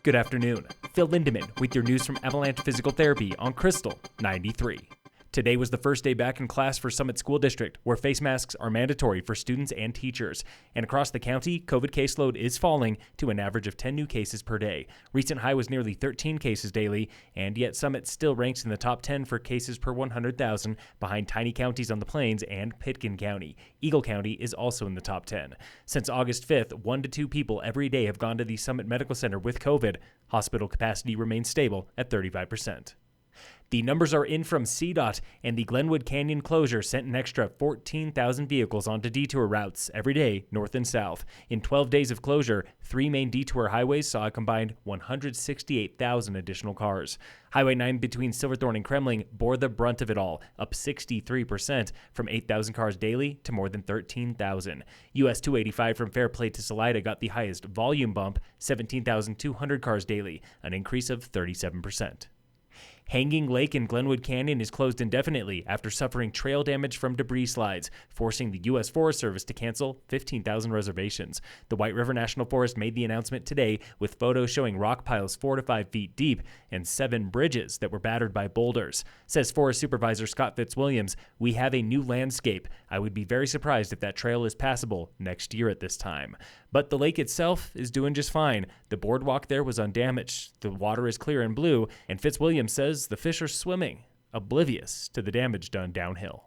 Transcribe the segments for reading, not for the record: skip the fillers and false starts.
Good afternoon. Phil Lindemann with your news from Avalanche Physical Therapy on Krystal 93. Today was the first day back in class for Summit School District, where face masks are mandatory for students and teachers. And across the county, COVID caseload is falling to an average of 10 new cases per day. Recent high was nearly 13 cases daily, and yet Summit still ranks in the top 10 for cases per 100,000, behind tiny counties on the Plains and Pitkin County. Eagle County is also in the top 10. Since August 5th, 1 to 2 people every day have gone to the Summit Medical Center with COVID. Hospital capacity remains stable at 35%. The numbers are in from CDOT, and the Glenwood Canyon closure sent an extra 14,000 vehicles onto detour routes every day, north and south. In 12 days of closure, 3 main detour highways saw a combined 168,000 additional cars. Highway 9 between Silverthorne and Kremling bore the brunt of it all, up 63%, from 8,000 cars daily to more than 13,000. US 285 from Fairplay to Salida got the highest volume bump, 17,200 cars daily, an increase of 37%. Hanging Lake in Glenwood Canyon is closed indefinitely after suffering trail damage from debris slides, forcing the U.S. Forest Service to cancel 15,000 reservations. The White River National Forest made the announcement today, with photos showing rock piles 4 to 5 feet deep and 7 bridges that were battered by boulders. Says Forest Supervisor Scott Fitzwilliams, "We have a new landscape. I would be very surprised if that trail is passable next year at this time." But the lake itself is doing just fine. The boardwalk there was undamaged. The water is clear and blue, and Fitzwilliams says the fish are swimming, oblivious to the damage done downhill.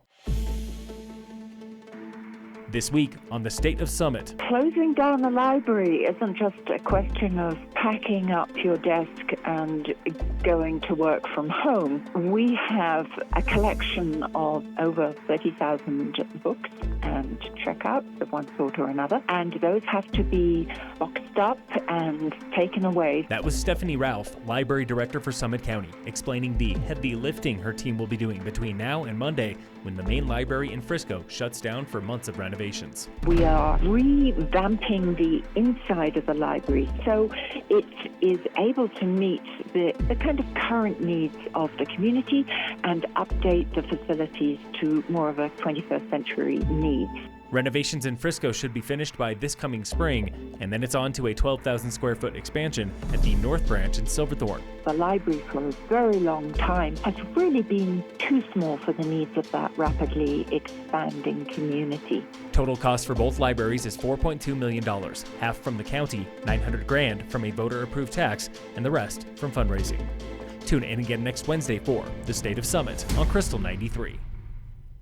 This week on the State of Summit. Closing down the library isn't just a question of packing up your desk and going to work from home. We have a collection of over 30,000 books and checkouts of one sort or another, and those have to be boxed up and taken away. That was Stephanie Ralph, Library Director for Summit County, explaining the heavy lifting her team will be doing between now and Monday, when the main library in Frisco shuts down for months of renovations. We are revamping the inside of the library so it is able to meet the kind of current needs of the community and update the facilities to more of a 21st century needs. Renovations in Frisco should be finished by this coming spring, and then it's on to a 12,000 square foot expansion at the North Branch in Silverthorne. The library for a very long time has really been too small for the needs of that rapidly expanding community. Total cost for both libraries is $4.2 million, half from the county, $900,000 from a voter-approved tax, and the rest from fundraising. Tune in again next Wednesday for the State of Summit on Krystal 93.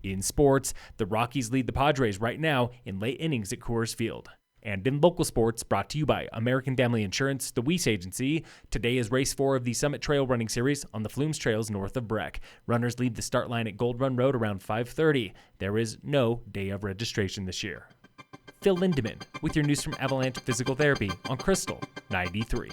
In sports, the Rockies lead the Padres right now in late innings at Coors Field. And in local sports, brought to you by American Family Insurance, the Weiss Agency, today is race 4 of the Summit Trail Running Series on the Flumes Trails north of Breck. Runners leave the start line at Gold Run Road around 5:30. There is no day of registration this year. Phil Lindemann with your news from Avalanche Physical Therapy on Krystal 93.